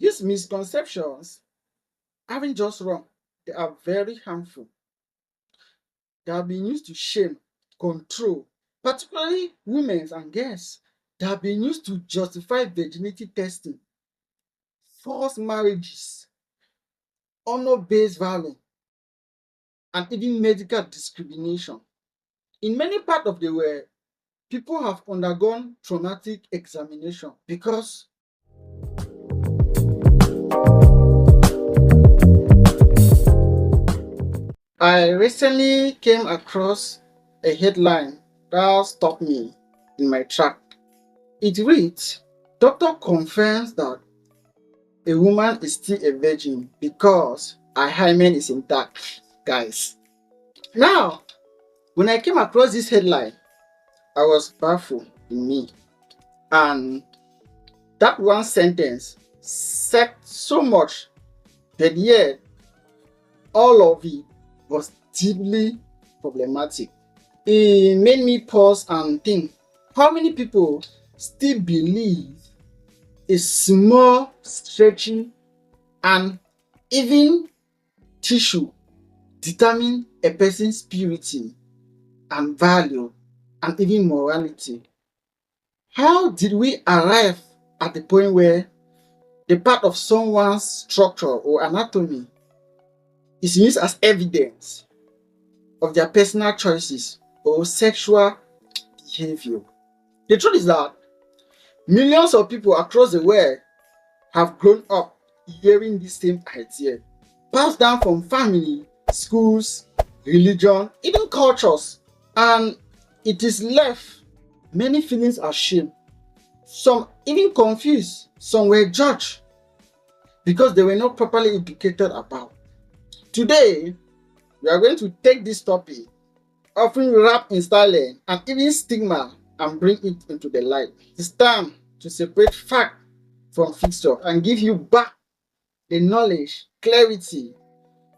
These misconceptions aren't just wrong, they are very harmful. They have been used to shame, control, particularly women and girls. They have been used to justify virginity testing, forced marriages, honor-based violence, and even medical discrimination. In many parts of the world, people have undergone traumatic examination because I recently came across a headline that stopped me in my track. It reads, Doctor confirms that a woman is still a virgin because her hymen is intact. Guys, now, when I came across this headline, I was baffled in me. And that one sentence said so much, but yet all of it was deeply problematic. It made me pause and think, how many people still believe a small, stretchy, and even tissue determine a person's purity and value and even morality? How did we arrive at the point where the part of someone's structure or anatomy is used as evidence of their personal choices or sexual behavior? The truth is that millions of people across the world have grown up hearing the same idea, passed down from family, schools, religion, even cultures, and it is left many feelings of shame. Some even confused, some were judged because they were not properly educated about. Today, we are going to take this topic, often wrapped in silence and even stigma, and bring it into the light. It's time to separate fact from fiction and give you back the knowledge, clarity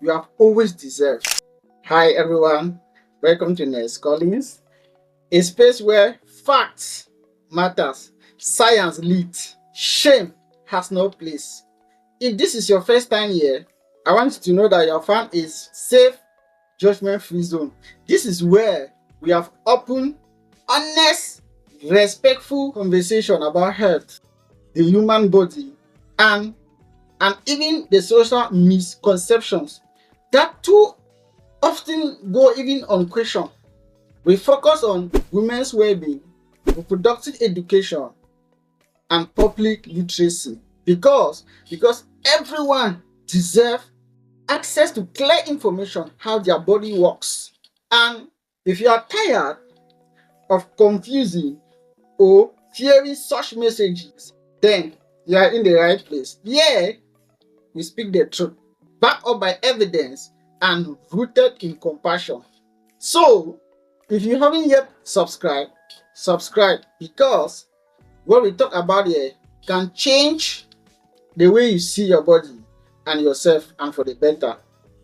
you have always deserved. Hi everyone, welcome to Nurse Collins, a space where facts matters, science leads, shame has no place. If this is your first time here, I want you to know that your farm is safe, judgment-free zone. This is where we have open, honest, respectful conversation about health, the human body, and even the social misconceptions that too often go even unquestioned. We focus on women's well-being, reproductive education, and public literacy because everyone deserves access to clear information how their body works. And if you are tired of confusing or fearing such messages, then you are in the right place. Here, we speak the truth, backed up by evidence and rooted in compassion. So, if you haven't yet subscribed, subscribe, because what we talk about here can change the way you see your body and yourself, and for the better.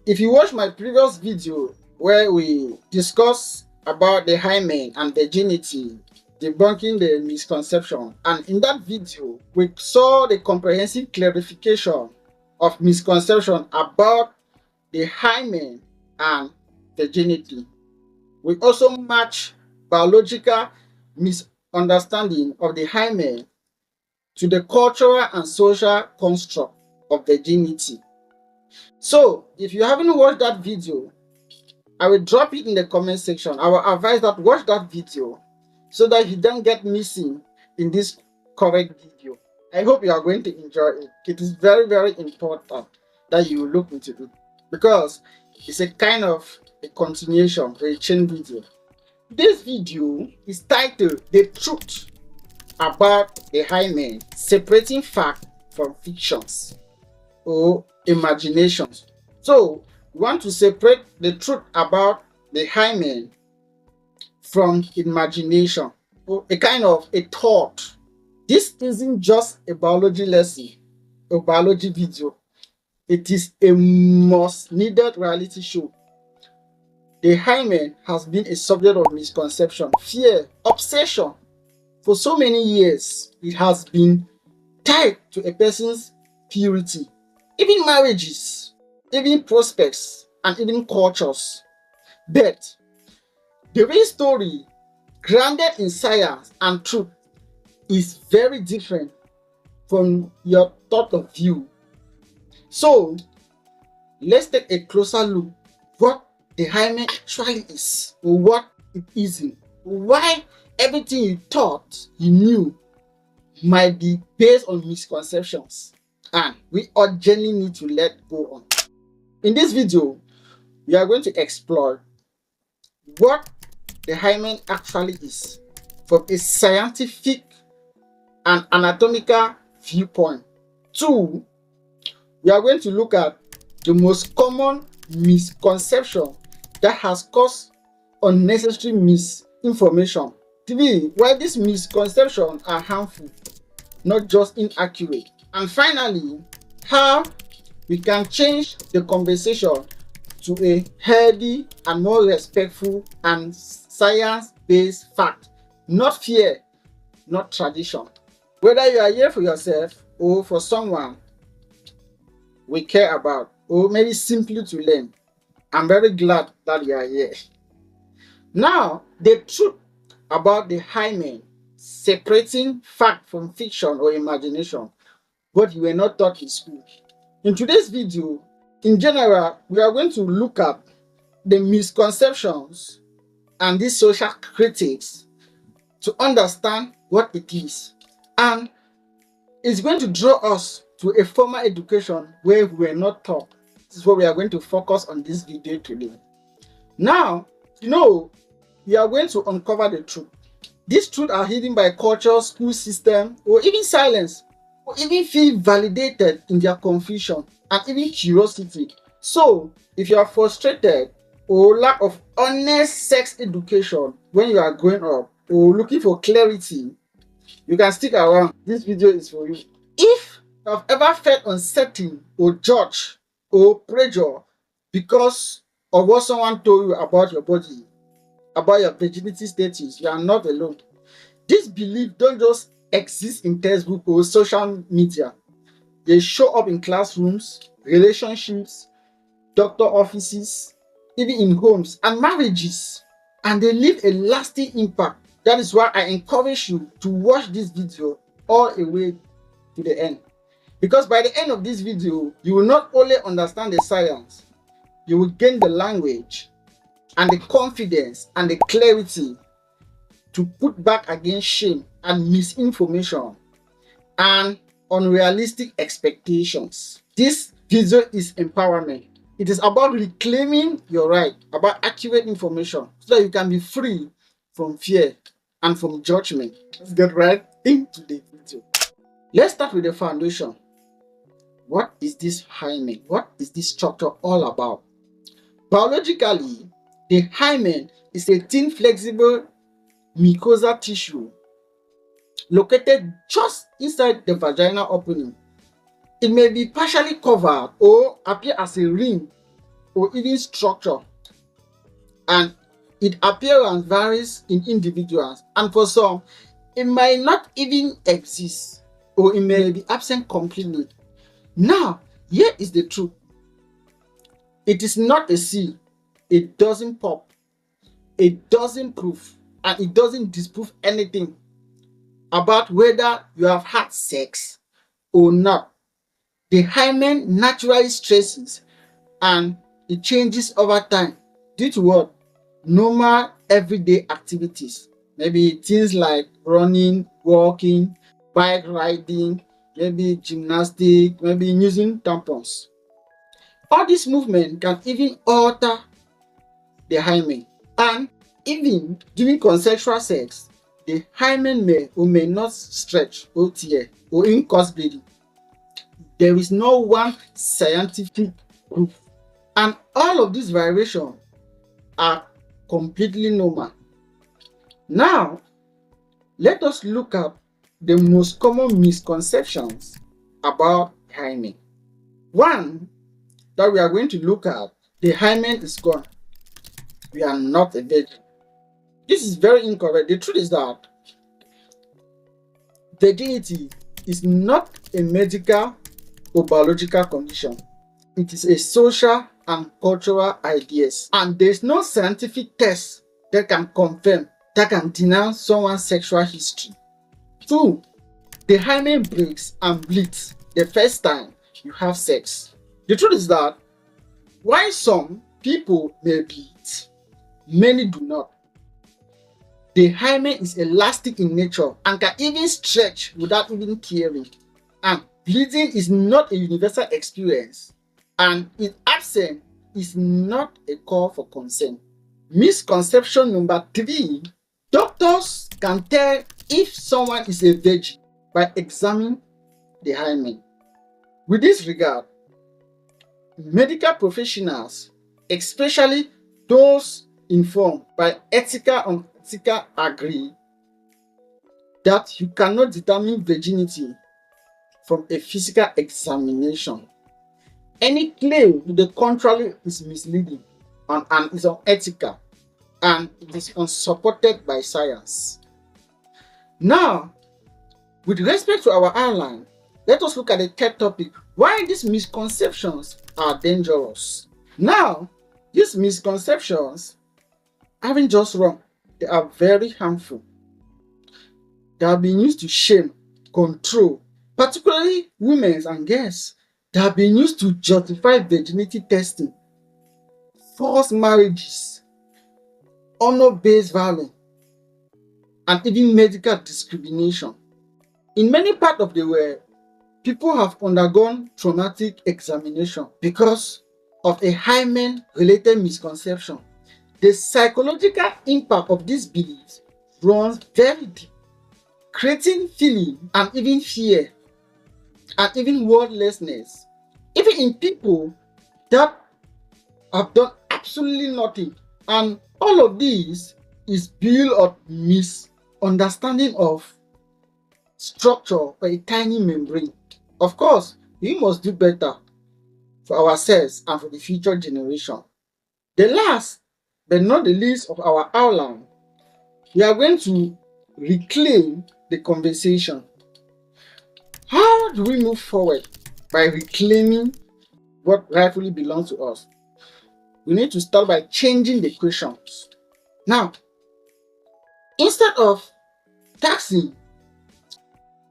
If you watch my previous video where we discuss about the hymen and virginity, debunking the misconception, and in that video we saw the comprehensive clarification of misconception about the hymen and virginity. We also match biological misunderstanding of the hymen to the cultural and social construct of virginity. So, if you haven't watched that video, I will drop it in the comment section. I will advise that watch that video so that you don't get missing in this correct video. I hope you are going to enjoy it. It is very, very important that you look into it because it's a kind of a continuation or a chain video. This video is titled The Truth About the Hymen, Separating Fact from Fictions or Imaginations. So, we want to separate the truth about the hymen from imagination, or a kind of a thought. This isn't just a biology lesson or biology video. It is a most needed reality show. The hymen has been a subject of misconception, fear, obsession. For so many years, it has been tied to a person's purity, even marriages, even prospects, and even cultures. But the real story, grounded in science and truth, is very different from your thought of view. So let's take a closer look what the hymen actually is, or what it isn't, why everything you thought you knew might be based on misconceptions, and we urgently need to let go on. In this video, we are going to explore what the hymen actually is from a scientific and anatomical viewpoint. Two, we are going to look at the most common misconception that has caused unnecessary misinformation. Three, why these misconceptions are harmful, not just inaccurate. And finally, how we can change the conversation to a healthy and more respectful and science-based fact, not fear, not tradition. Whether you are here for yourself or for someone we care about, or maybe simply to learn, I'm very glad that you are here. Now, the truth about the hymen, separating fact from fiction or imagination, what you were not taught in school. In today's video, in general, we are going to look at the misconceptions and these social critics to understand what it is. And it's going to draw us to a formal education where we were not taught. This is what we are going to focus on this video today. Now, we are going to uncover the truth. These truths are hidden by culture, school system, or even silence, or even feel validated in their confusion and even curiosity. So, if you are frustrated or lack of honest sex education when you are growing up, or looking for clarity, you can stick around. This video is for you. If you have ever felt uncertain or judged or pressure because of what someone told you about your body, about your virginity status, you are not alone. These beliefs don't just exist in textbook or social media. They show up in classrooms, relationships, doctor offices, even in homes and marriages, and they leave a lasting impact. That is why I encourage you to watch this video all the way to the end, because by the end of this video, you will not only understand the science, you will gain the language and the confidence and the clarity to put back against shame and misinformation and unrealistic expectations. This video is empowerment. It is about reclaiming your right, about accurate information, so that you can be free from fear and from judgment. Let's get right into the video. Let's start with the foundation. What is this hymen? What is this structure all about? Biologically, the hymen is a thin, flexible mucosal tissue located just inside the vaginal opening. It may be partially covered or appear as a ring or even structure, and its appearance varies in individuals, and for some, it might not even exist or it may be absent completely. Now, here is the truth. It is not a seal. It doesn't pop. It doesn't prove, and it doesn't disprove anything about whether you have had sex or not. The hymen naturally stresses and it changes over time due to what? Normal everyday activities. Maybe things like running, walking, bike riding, maybe gymnastics, maybe using tampons. All this movement can even alter the hymen. And even during consensual sex, the hymen may or may not stretch or tear or even cause bleeding. There is no one scientific proof. And all of these variations are completely normal. Now, let us look at the most common misconceptions about hymen. One that we are going to look at, the hymen is gone. We are not a virgin. This is very incorrect. The truth is that virginity is not a medical or biological condition. It is a social and cultural ideas, and there is no scientific test that can confirm, that can deny someone's sexual history. 2. The hymen breaks and bleeds the first time you have sex. The truth is that while some people may bleed, many do not. The hymen is elastic in nature and can even stretch without even tearing. And bleeding is not a universal experience, and its absence is not a call for concern. Misconception number 3: doctors can tell if someone is a virgin by examining the hymen. With this regard, medical professionals, especially those informed by ethical and unethical, agree that you cannot determine virginity from a physical examination. Any claim to the contrary is misleading and is unethical, and it is unsupported by science. Now, with respect to our outline, let us look at the third topic: why these misconceptions are dangerous. Now, these misconceptions aren't just wrong, they are very harmful. They have been used to shame, control, particularly women and girls. They have been used to justify virginity testing, forced marriages, honor-based violence, and even medical discrimination. In many parts of the world, people have undergone traumatic examination because of a hymen-related misconception. The psychological impact of these beliefs runs very deep, creating feeling and even fear and even wordlessness, even in people that have done absolutely nothing. And all of this is built on misunderstanding of structure or a tiny membrane. Of course, we must do better for ourselves and for the future generation. The last but not the least of our outline, we are going to reclaim the conversation. How do we move forward by reclaiming what rightfully belongs to us? We need to start by changing the questions. Now, instead of taxing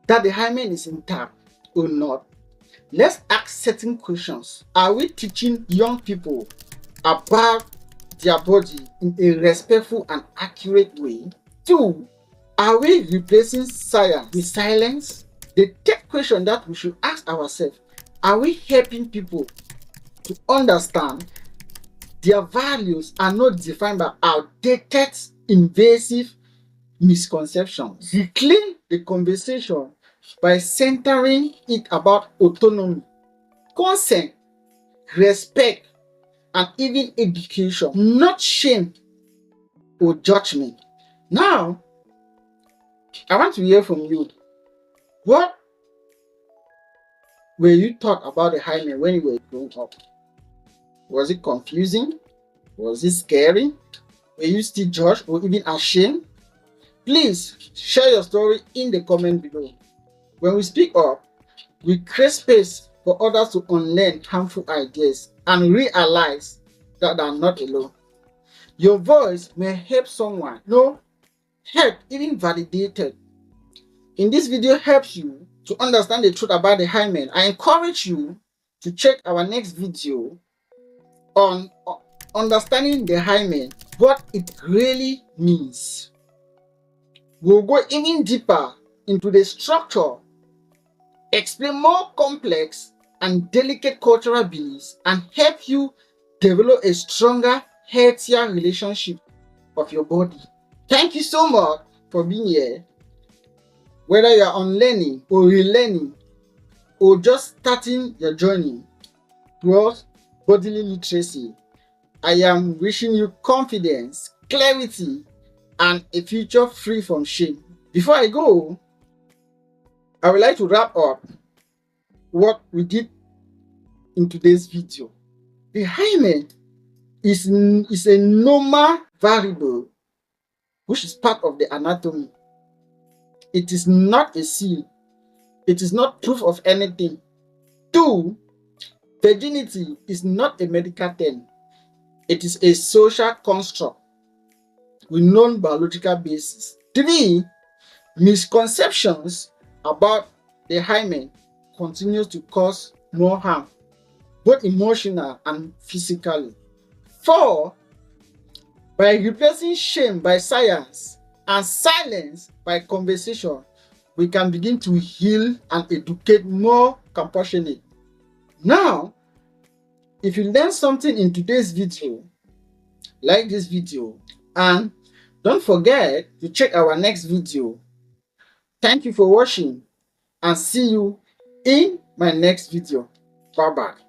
that the hymen is intact or not, let's ask certain questions. Are we teaching young people about their body in a respectful and accurate way? 2, are we replacing science with silence? The third question that we should ask ourselves: are we helping people to understand their values are not defined by outdated, invasive misconceptions? Reclaim the conversation by centering it about autonomy, consent, respect, and even education, not shame or judgment. Now, I want to hear from you. What were you taught about the hymen when you were growing up? Was it confusing? Was it scary? Were you still judged or even ashamed? Please share your story in the comment below. When we speak up, we create space for others to unlearn harmful ideas and realize that they are not alone. Your voice may help someone, help, even validated. In this video helps you to understand the truth about the hymen. I encourage you to check our next video on understanding the hymen, what it really means. We'll go even deeper into the structure, explain more complex and delicate cultural beliefs, and help you develop a stronger, healthier relationship of your body. Thank you so much for being here. Whether you are unlearning or relearning or just starting your journey towards bodily literacy, I am wishing you confidence, clarity, and a future free from shame. Before I go, I would like to wrap up what we did in today's video. The hymen is a normal variable which is part of the anatomy. It is not a seal. It is not proof of anything. 2. Virginity is not a medical term. It is a social construct with known biological basis. 3. Misconceptions about the hymen continues to cause more harm, both emotional and physically. 4. By replacing shame by science and silence by conversation, we can begin to heal and educate more compassionate. Now, if you learned something in today's video, like this video, and don't forget to check our next video. Thank you for watching and see you in my next video. Bye bye.